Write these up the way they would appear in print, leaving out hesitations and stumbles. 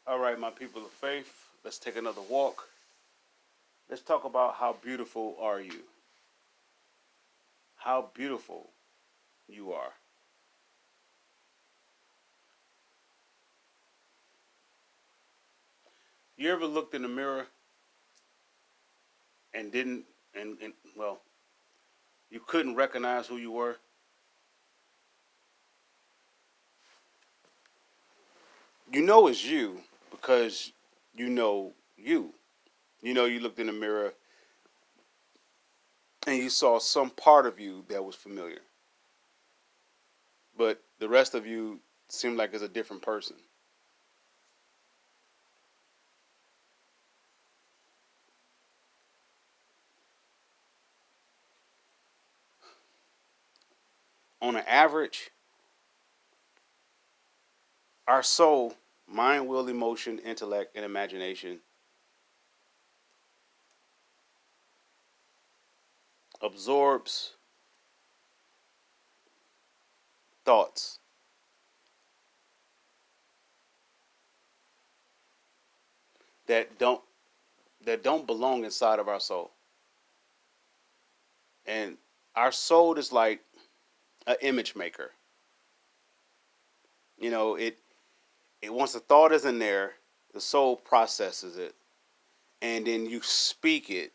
All right, my people of faith, let's take another walk. Let's talk about how beautiful are you? How beautiful you are. You ever looked in the mirror and didn't, and well, you couldn't recognize who you were? You know it's you because you know you. You know you looked in the mirror and you saw some part of you that was familiar, but the rest of you seemed like it's a different person. On an average, our soul, mind, will, emotion, intellect, and imagination absorbs thoughts that don't belong inside of our soul. And our soul is like an image maker. You know, it once the thought is in there, the soul processes it, and then you speak it,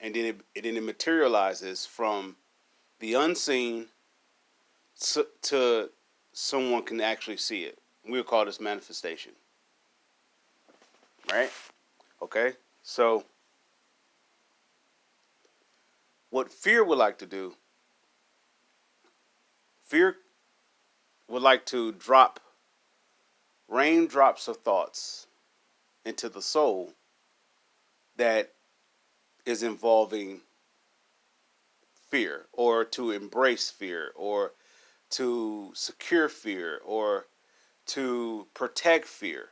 and then it materializes from the unseen to someone can actually see it. We'll call this manifestation, right? Okay. So what fear would like to do, fear would like to drop raindrops of thoughts into the soul that is involving fear or to embrace fear or to secure fear or to protect fear.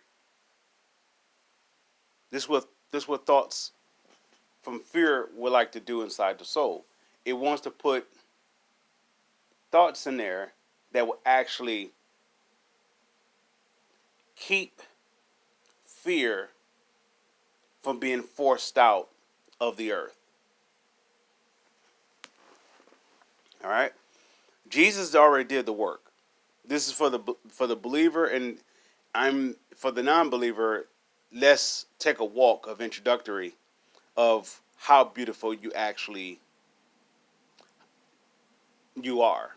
This what thoughts from fear would like to do inside the soul. It wants to put thoughts in there that will actually keep fear from being forced out of the earth. All right? Jesus already did the work. This is for the believer, and I'm for the non-believer. Let's take a walk of introductory of how beautiful you are.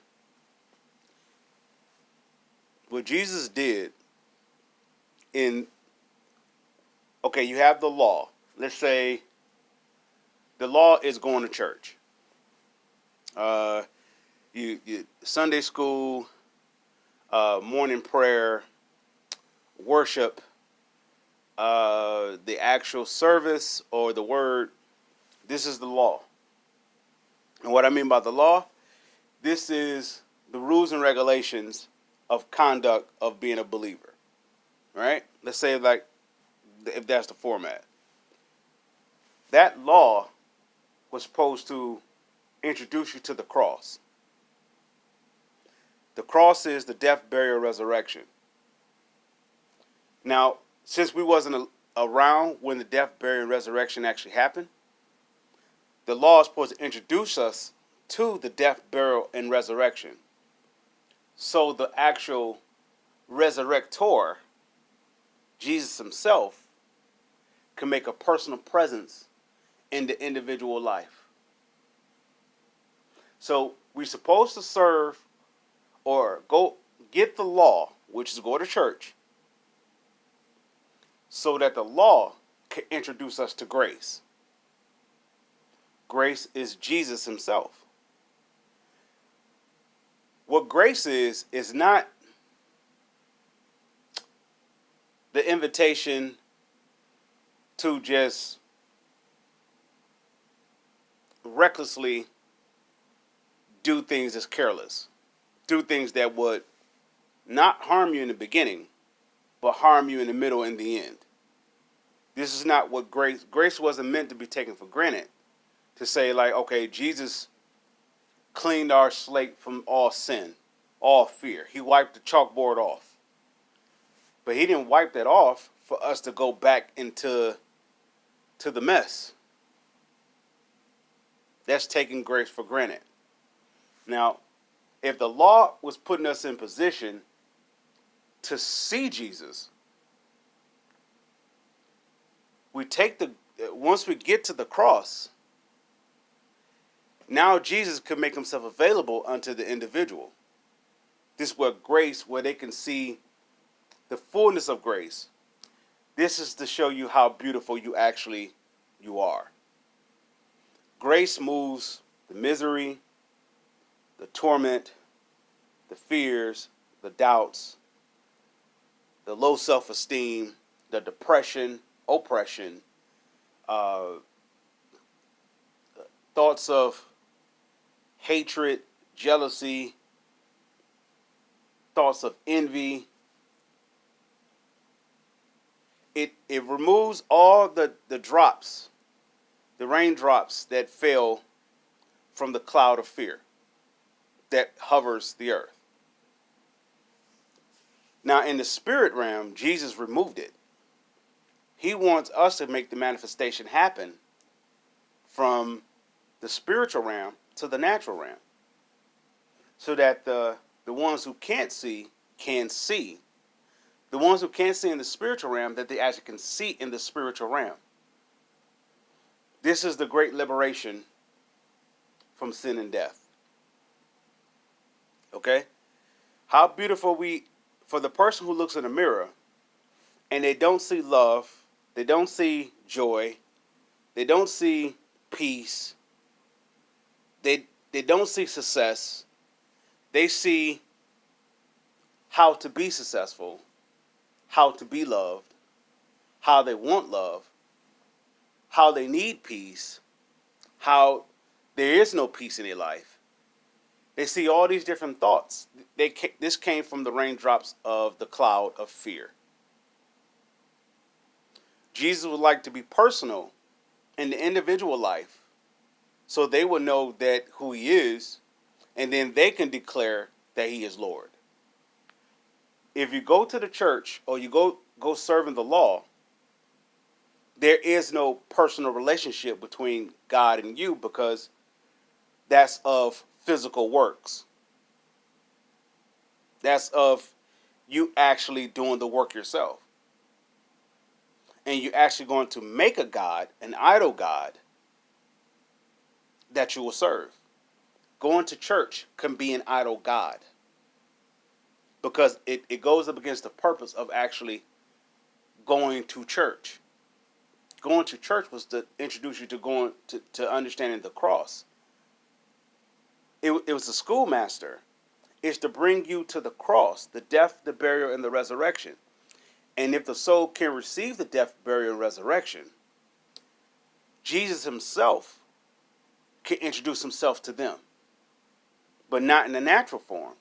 What Jesus did in okay, you have the law. Let's say the law is going to church. Uh, you Sunday school, morning prayer, worship, the actual service or the word. This is the law. And what I mean by the law, this is the rules and regulations of conduct of being a believer. Right? Let's say like if that's the format. That law was supposed to introduce you to the cross. The cross is the death, burial, resurrection. Now, since we wasn't around when the death, burial, and resurrection actually happened, the law is supposed to introduce us to the death, burial, and resurrection. So the actual resurrector, Jesus himself, can make a personal presence in the individual life. So we're supposed to serve or go get the law, which is go to church, so that the law can introduce us to grace. Grace is Jesus himself. What grace is not the invitation to just recklessly do things as careless, do things that would not harm you in the beginning, but harm you in the middle and the end. This is not what grace wasn't meant to be taken for granted. To say like, okay, Jesus cleaned our slate from all sin, all fear. He wiped the chalkboard off. But he didn't wipe that off for us to go back into the mess. That's taking grace for granted. Now, if the law was putting us in position to see Jesus, once we get to the cross, now Jesus could make himself available unto the individual. This is where grace, where they can see the fullness of grace. This is to show you how beautiful you are. Grace moves the misery, the torment, the fears, the doubts, the low self-esteem, the depression, oppression, thoughts of hatred, jealousy, thoughts of envy. It removes all the drops, the raindrops that fell from the cloud of fear that hovers the earth. Now, in the spirit realm, Jesus removed it. He wants us to make the manifestation happen from the spiritual realm to the natural realm, so that the ones who can't see can see. The ones who can't see in the spiritual realm, that they actually can see in the spiritual realm. This is the great liberation from sin and death. Okay? How beautiful for the person who looks in the mirror and they don't see love, they don't see joy, they don't see peace, they don't see success, they see how to be successful, how to be loved, how they want love, how they need peace, how there is no peace in their life. They see all these different thoughts. This came from the raindrops of the cloud of fear. Jesus would like to be personal in the individual life, so they will know that who he is, and then they can declare that he is Lord. If you go to the church or you go serve in the law, there is no personal relationship between God and you, because that's of physical works. That's of you actually doing the work yourself. And you're actually going to make a God, an idol God, that you will serve. Going to church can be an idol God, because it goes up against the purpose of actually going to church. Going to church was to introduce you to understanding the cross. It was a schoolmaster. It's to bring you to the cross, the death, the burial, and the resurrection. And if the soul can receive the death, burial, and resurrection, Jesus himself can introduce himself to them, but not in the natural form.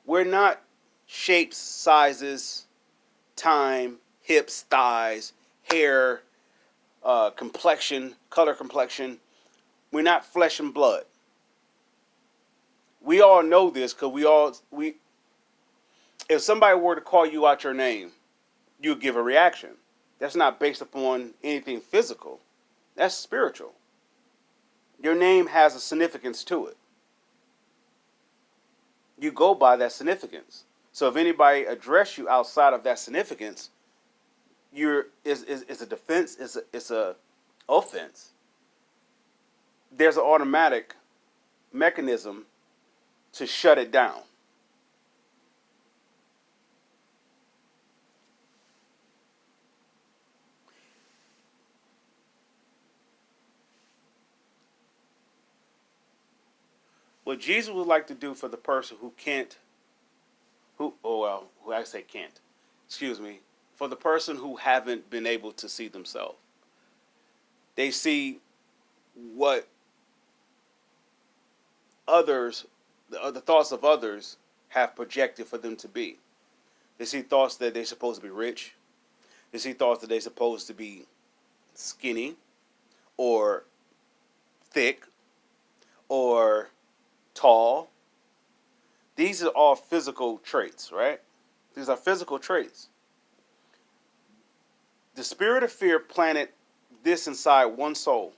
We're not shapes, sizes, time, hips, thighs, hair, complexion, color complexion. We're not flesh and blood. We all know this, because if somebody were to call you out your name, you'd give a reaction. That's not based upon anything physical. That's spiritual. Your name has a significance to it. You go by that significance. So if anybody address you outside of that significance, it's a defense, it's a offense. There's an automatic mechanism to shut it down. What Jesus would like to do for the person who can't, for the person who haven't been able to see themselves. They see what others, the thoughts of others have projected for them to be. They see thoughts that they're supposed to be rich. They see thoughts that they're supposed to be skinny or thick or tall. These are all physical traits, right? These are physical traits. The spirit of fear planted this inside one soul.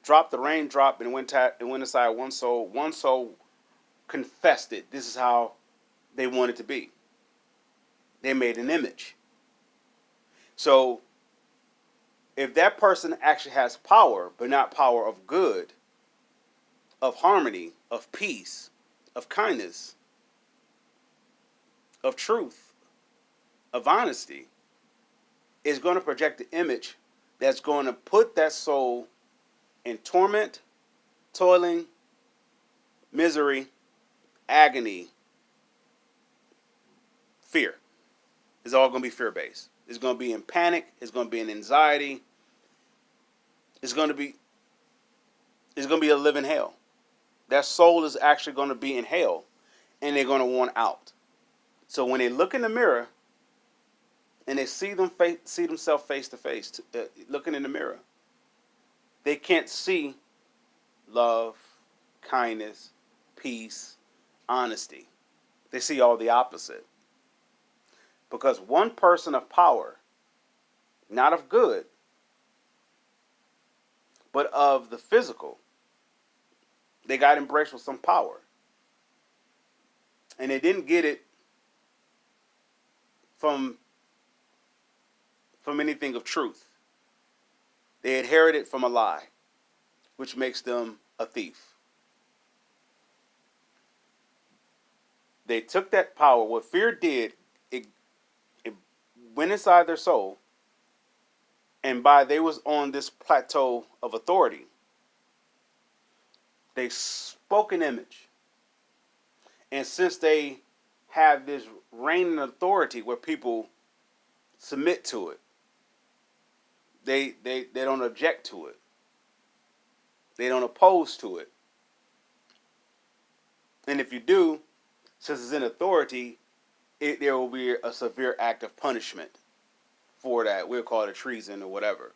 Dropped the raindrop and went inside one soul. One soul confessed it. This is how they wanted to be. They made an image. So if that person actually has power, but not power of good, of harmony, of peace, of kindness, of truth, of honesty, is going to project the image that's going to put that soul in torment, toiling, misery, agony, fear. It's all going to be fear-based. It's going to be in panic. It's going to be in anxiety. It's going to be a living hell. That soul is actually going to be in hell, and they're going to want out. So when they look in the mirror and they see themselves face to face, looking in the mirror, they can't see love, kindness, peace, honesty. They see all the opposite. Because one person of power, not of good, but of the physical, they got embraced with some power. And they didn't get it from anything of truth. They inherited from a lie, which makes them a thief. They took that power. What fear did, it went inside their soul, and they was on this plateau of authority. They spoke an image. And since they have this reigning authority where people submit to it, they don't object to it. They don't oppose to it. And if you do, since it's in authority, there will be a severe act of punishment for that. We'll call it treason or whatever.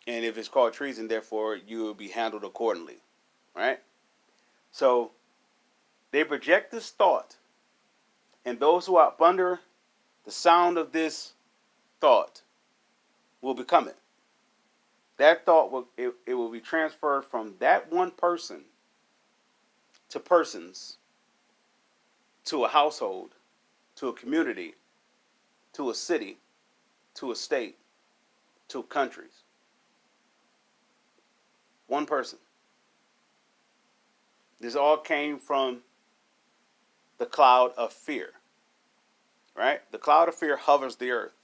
And if it's called treason, therefore, you will be handled accordingly. Right? So they project this thought, and those who are under the sound of this thought will become it. That thought will be transferred from that one person to persons, to a household, to a community, to a city, to a state, to countries. One person. This all came from the cloud of fear. Right? The cloud of fear hovers the earth.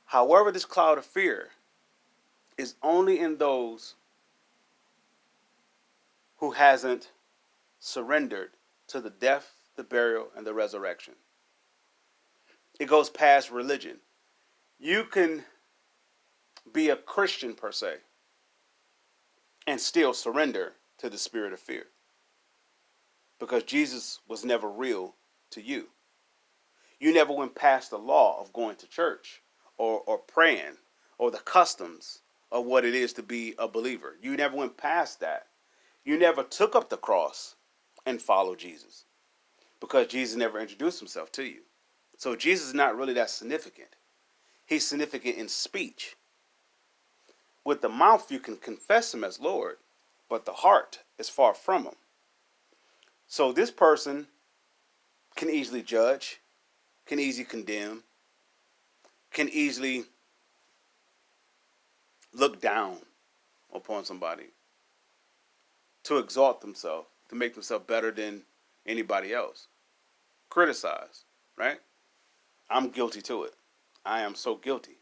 However, this cloud of fear is only in those who hasn't surrendered to the death, the burial, and the resurrection. It goes past religion. You can be a Christian per se and still surrender to the spirit of fear, because Jesus was never real to you. You never went past the law of going to church or praying or the customs of what it is to be a believer. You never went past that. You never took up the cross and followed Jesus, because Jesus never introduced himself to you. So Jesus is not really that significant. He's significant in speech. With the mouth, you can confess him as Lord, but the heart is far from him. So this person can easily judge, can easily condemn, can easily look down upon somebody, to exalt themselves, to make themselves better than anybody else. Criticize, right? I'm guilty to it. I am so guilty.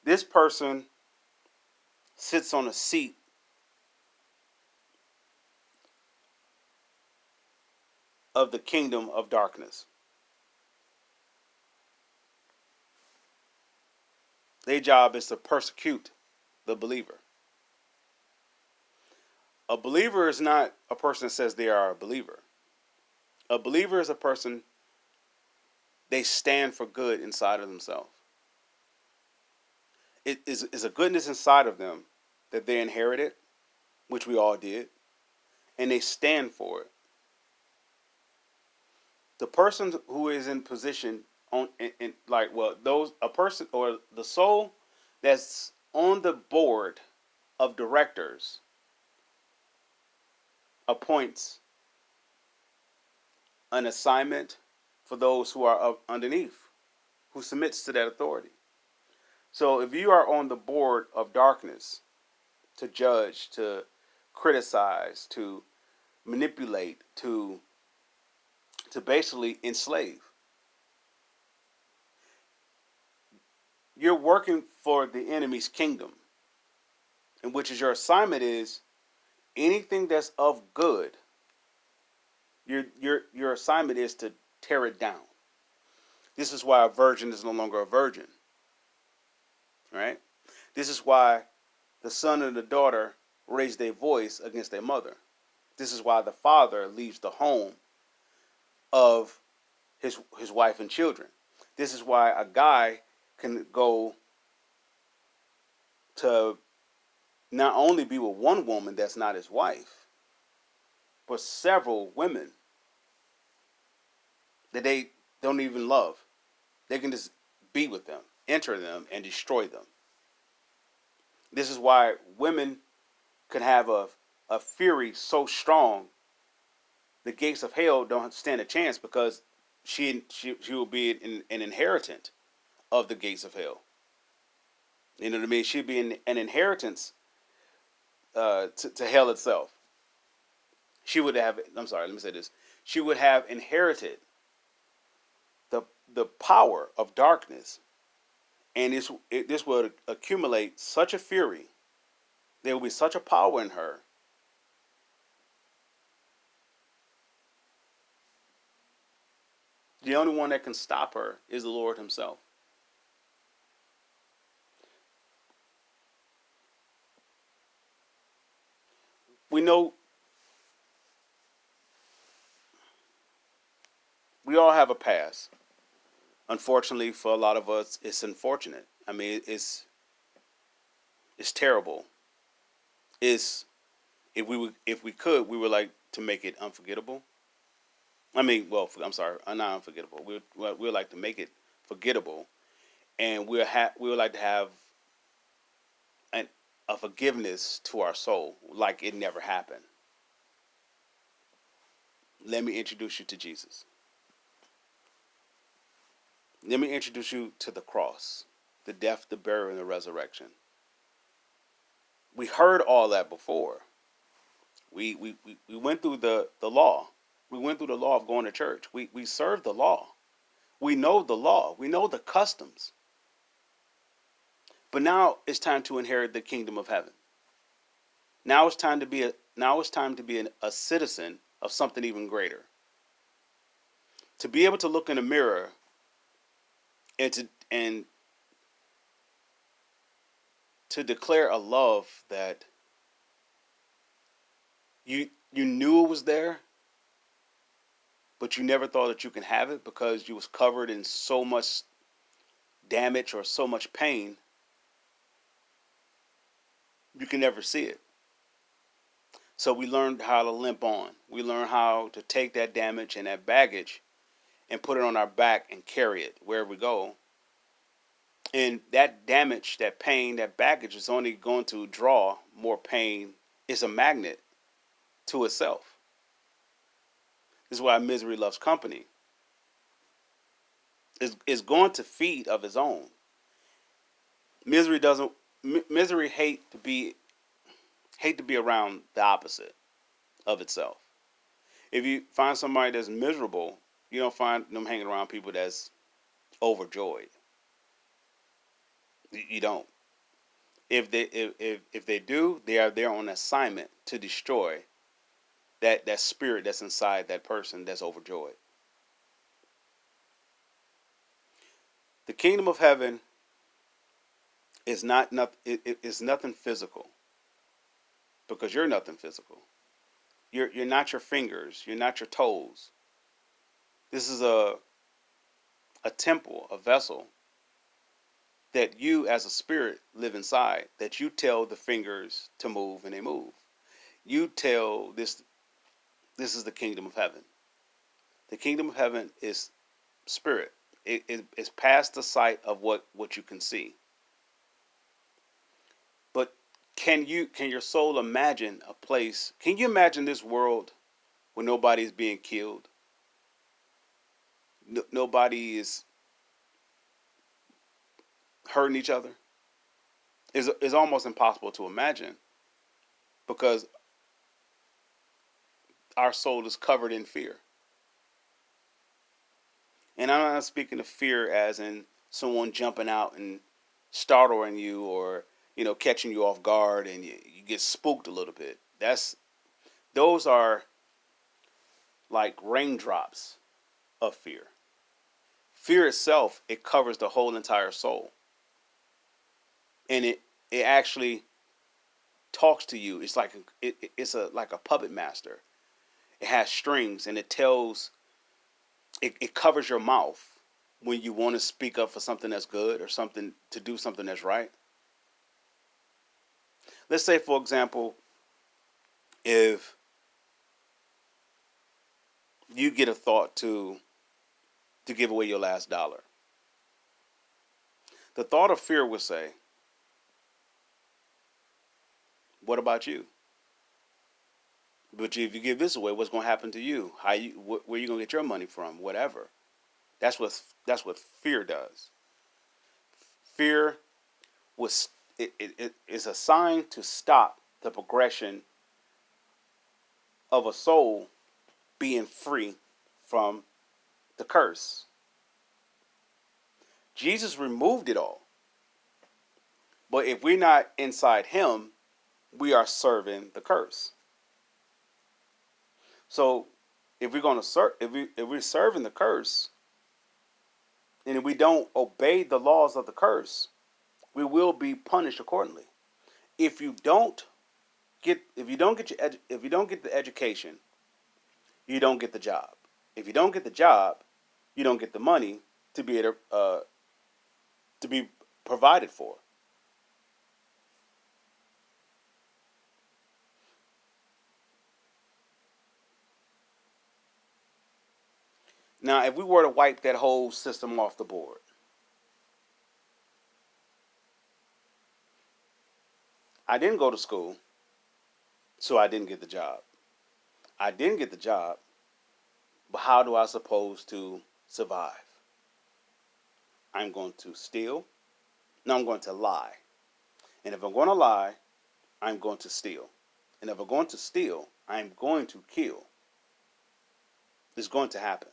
This person sits on a seat of the kingdom of darkness. Their job is to persecute the believer. A believer is not a person that says they are a believer. A believer is a person, they stand for good inside of themselves. it is a goodness inside of them that they inherited, which we all did, and they stand for it. The person who is in position on in like well those a person or the soul that's on the board of directors appoints an assignment for those who are up underneath, who submits to that authority. So if you are on the board of darkness to judge, to criticize, to manipulate, to basically enslave, you're working for the enemy's kingdom, in which is your assignment is anything that's of good. Your assignment is to tear it down. This is why a virgin is no longer a virgin. Right? This is why the son and the daughter raise their voice against their mother. This is why the father leaves the home of his wife and children. This is why a guy can go to not only be with one woman that's not his wife, but several women that they don't even love. They can just be with them, enter them, and destroy them. This is why women can have a fury so strong, the gates of hell don't stand a chance, because she will be an inheritant of the gates of hell. You know what I mean? She'd be an inheritance to hell itself. She would have. I'm sorry. Let me say this. She would have inherited the power of darkness, and this would accumulate such a fury. There will be such a power in her. The only one that can stop her is the Lord himself. We know we all have a past. Unfortunately, for a lot of us, it's unfortunate. I mean, it's terrible. It's if we could, we would like to make it unforgettable. I mean, well, I'm sorry, not unforgettable. We would like to make it forgettable, and we would like to have a forgiveness to our soul, like it never happened. Let me introduce you to Jesus. Let me introduce you to the cross, the death, the burial, and the resurrection. We heard all that before. We went through the law. We went through the law of going to church. We served the law. We know the law. We know the customs. But now it's time to inherit the kingdom of heaven. Now it's time to be a citizen of something even greater. To be able to look in a mirror and to declare a love that you knew it was there, but you never thought that you can have it because you was covered in so much damage or so much pain. You can never see it. So we learned how to limp on. We learned how to take that damage and that baggage and put it on our back and carry it wherever we go. And that damage, that pain, that baggage is only going to draw more pain. It's a magnet to itself. This is why misery loves company. It's going to feed of its own. Misery hate to be around the opposite of itself. If you find somebody that's miserable, you don't find them hanging around people that's overjoyed. You don't. If they do, they are there on assignment to destroy that spirit that's inside that person that's overjoyed. The kingdom of heaven is it's nothing physical, because you're nothing physical. You're not your fingers. You're not your toes. This is a temple, a vessel that you as a spirit live inside, that you tell the fingers to move and they move. You tell this is the kingdom of heaven. The kingdom of heaven is spirit. It's past the sight of what you can see. But can your soul imagine a place? Can you imagine this world where nobody's being killed? Nobody is hurting each other? Is almost impossible to imagine because our soul is covered in fear. And I'm not speaking of fear as in someone jumping out and startling you or catching you off guard and you get spooked a little bit. Those are like raindrops of fear. Fear itself, it covers the whole entire soul. And it actually talks to you. It's like like a puppet master. It has strings and it covers your mouth when you want to speak up for something that's good or something to do something that's right. Let's say, for example, if you get a thought to give away your last dollar, the thought of fear would say, what about you? But if you give this away, what's going to happen to you? Where are you going to get your money from? Whatever. That's what fear does. Fear is assigned to stop the progression of a soul being free from the curse. Jesus removed it all. But if we're not inside him, we are serving the curse. So if we're going to serve, if we're serving the curse, and if we don't obey the laws of the curse, we will be punished accordingly. If you don't get the education, you don't get the job. If you don't get the job, you don't get the money to be provided for. Now, if we were to wipe that whole system off the board, I didn't go to school, so I didn't get the job. I didn't get the job, but how do I suppose to survive? I'm going to steal. No, I'm going to lie. And if I'm going to lie, I'm going to steal. And if I'm going to steal, I'm going to kill. It's going to happen.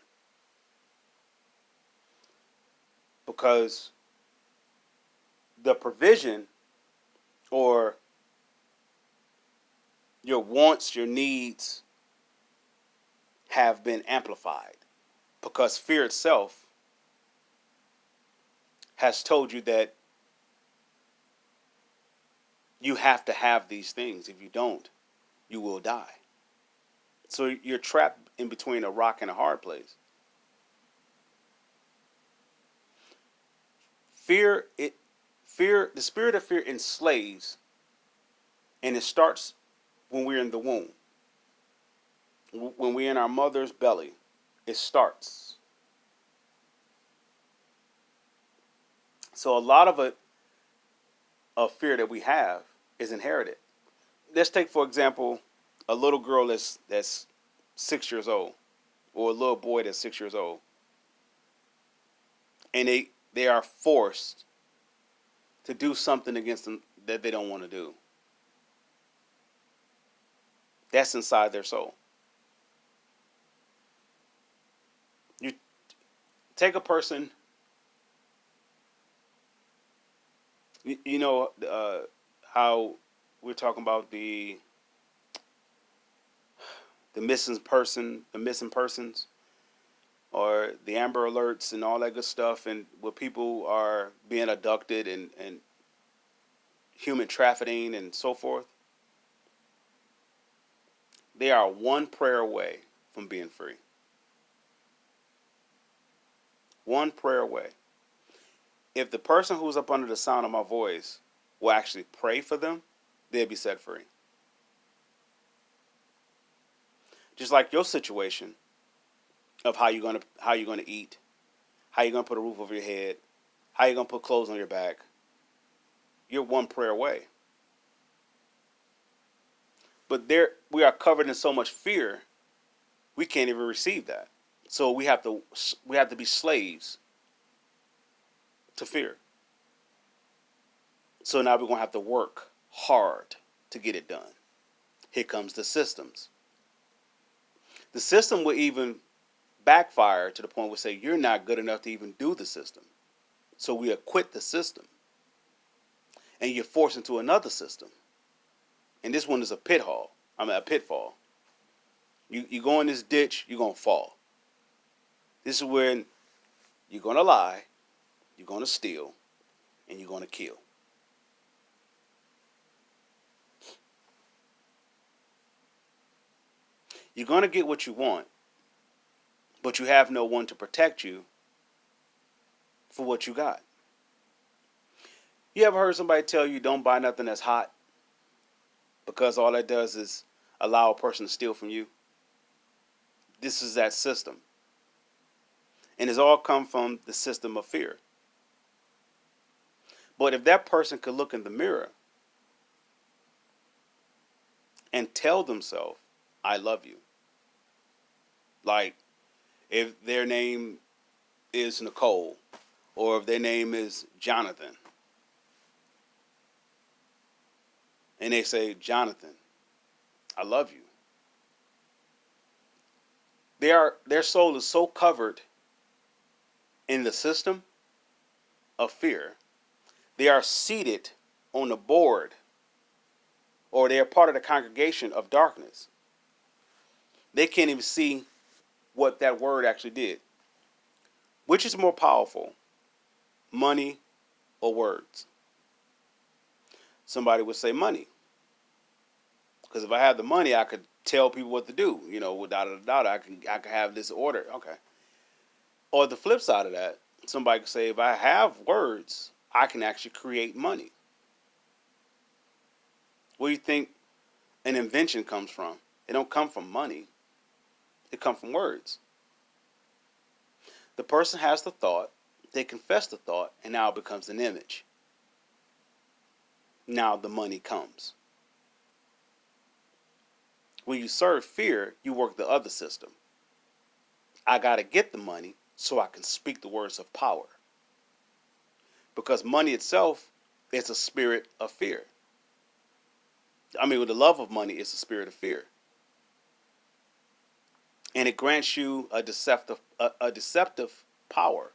Because the provision or your wants, your needs have been amplified. Because fear itself has told you that you have to have these things. If you don't, you will die. So you're trapped in between a rock and a hard place. The spirit of fear enslaves, and it starts when we're in the womb. When we're in our mother's belly, it starts. So a lot of fear that we have is inherited. Let's take, for example, a little girl that's 6 years old, or a little boy that's 6 years old, and they are forced to do something against them that they don't want to do. That's inside their soul. You take a person, how we're talking about the missing persons, or the Amber Alerts and all that good stuff, and where people are being abducted and human trafficking and so forth. They are one prayer away from being free. One prayer away. if the person who's up under the sound of my voice will actually pray for them, they'll be set free. Just like your situation of how you're gonna eat, how you're gonna put a roof over your head, how you're gonna put clothes on your back. You're one prayer away. But there we are covered in so much fear, we can't even receive that. So we have to be slaves to fear. So now we're gonna have to work hard to get it done. Here comes the systems. The system will even backfire to the point where we say you're not good enough to even do the system. So we acquit the system. And you're forced into another system. And this one is a pitfall. a pitfall. You go in this ditch, you're gonna fall. This is when you're gonna lie, you're gonna steal, and you're gonna kill. You're gonna get what you want, but you have no one to protect you for what you got. You ever heard somebody tell you don't buy nothing that's hot? Because all that does is allow a person to steal from you. This is that system. And it's all come from the system of fear. But if that person could look in the mirror and tell themselves, I love you. Like if their name is Nicole or if their name is Jonathan. And they say, Jonathan, I love you. Their soul is so covered in the system of fear. They are seated on the board or they are part of the congregation of darkness. They can't even see what that word actually did. Which is more powerful, money or words? Somebody would say money. Because if I had the money, I could tell people what to do. Without a doubt, I could have this order. Okay. Or the flip side of that, somebody could say, if I have words, I can actually create money. Where do you think an invention comes from? It don't come from money. It comes from words. The person has the thought, they confess the thought, and now it becomes an image. Now the money comes. When you serve fear, you work the other system. I got to get the money so I can speak the words of power. Because money itself is a spirit of fear. The love of money is a spirit of fear. And it grants you a deceptive power.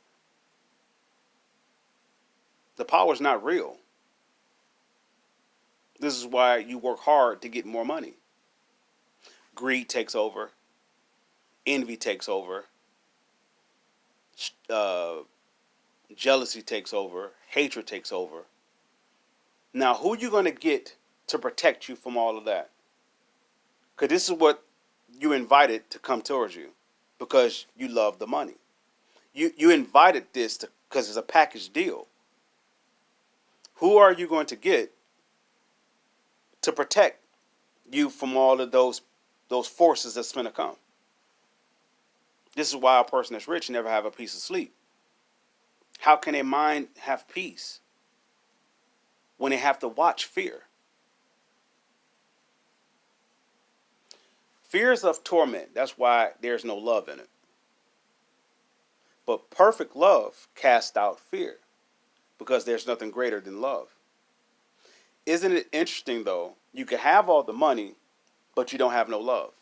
The power is not real. This is why you work hard to get more money. Greed takes over. Envy takes over. Jealousy takes over. Hatred takes over. Now, who are you going to get to protect you from all of that? Because this is what you invited to come towards you because you love the money. You invited this because it's a package deal. Who are you going to get to protect you from all of those forces that's going to come? This is why a person that's rich never have a piece of sleep. How can a mind have peace when they have to watch fear? Fear is of torment. That's why there's no love in it. But perfect love casts out fear because there's nothing greater than love. Isn't it interesting, though? You can have all the money, but you don't have no love.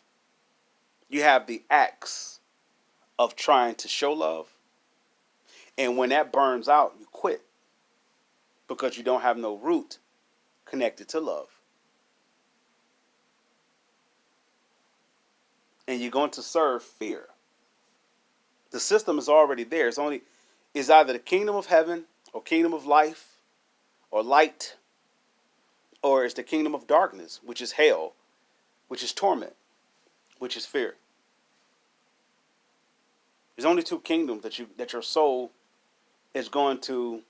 You have the acts of trying to show love. And when that burns out, you quit because you don't have no root connected to love. And you're going to serve fear. The system is already there. It's either the kingdom of heaven or kingdom of life or light, or it's the kingdom of darkness, which is hell, which is torment, which is fear. There's only two kingdoms that your soul is going to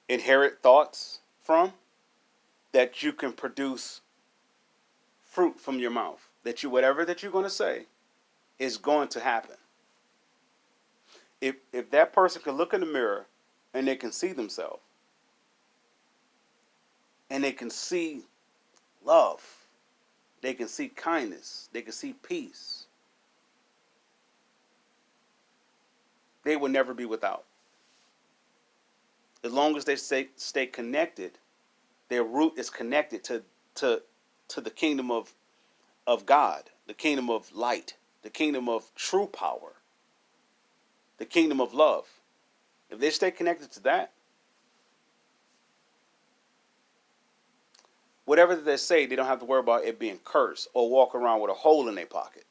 inherit thoughts from, that you can produce fruit from your mouth. That you, whatever that you're going to say is going to happen. If that person can look in the mirror and they can see themselves and they can see love, they can see kindness, they can see peace, they will never be without. As long as they stay connected, their root is connected to the kingdom of God, the kingdom of light, the kingdom of true power, the kingdom of love. If they stay connected to that, whatever they say, they don't have to worry about it being cursed or walk around with a hole in their pocket.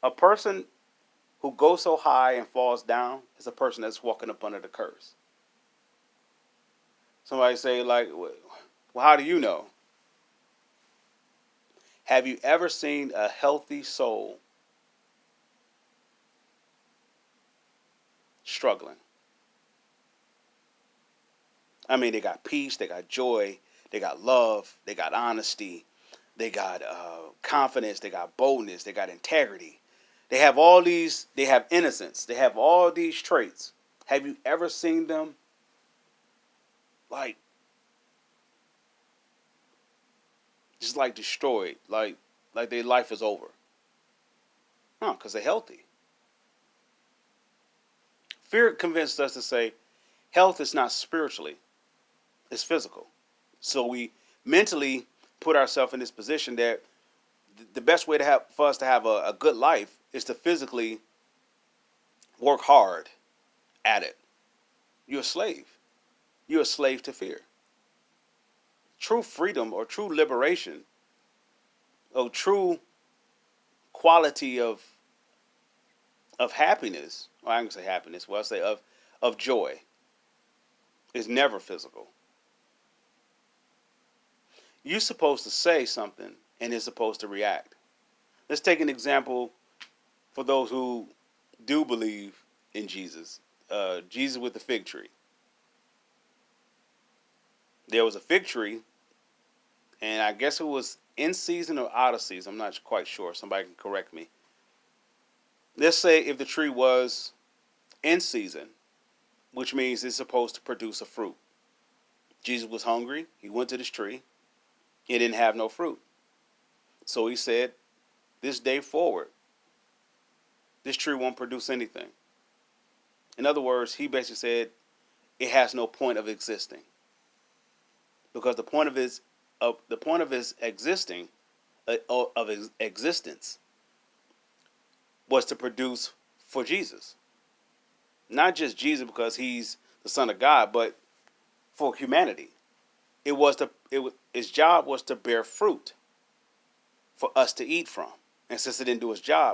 A person who goes so high and falls down is a person that's walking up under the curse. Somebody say, like, well, how do you know? Have you ever seen a healthy soul struggling? I mean, they got peace, they got joy, they got love, they got honesty, they got confidence, they got boldness, they got integrity. They have all these, they have innocence, they have all these traits. Have you ever seen them like just like destroyed, like their life is over? No, because they're healthy. Fear convinced us to say health is not spiritually, it's physical. So we mentally put ourselves in this position that the best way to have for us to have a good life is to physically work hard at it. You're a slave. You're a slave to fear. True freedom or true liberation or true quality of happiness, or I can say happiness, well, I say of joy, is never physical. You're supposed to say something and it's supposed to react. Let's take an example for those who do believe in Jesus. Jesus with the fig tree. There was a fig tree, and I guess it was in season or out of season. I'm not quite sure. Somebody can correct me. Let's say if the tree was in season, which means it's supposed to produce a fruit. Jesus was hungry. He went to this tree. It didn't have no fruit. So he said, this day forward, this tree won't produce anything. In other words, he basically said it has no point of existing. Because the point of his existing of his existence was to produce for Jesus. Not just Jesus because he's the Son of God, but for humanity. His job was to bear fruit for us to eat from. And since it didn't do its job,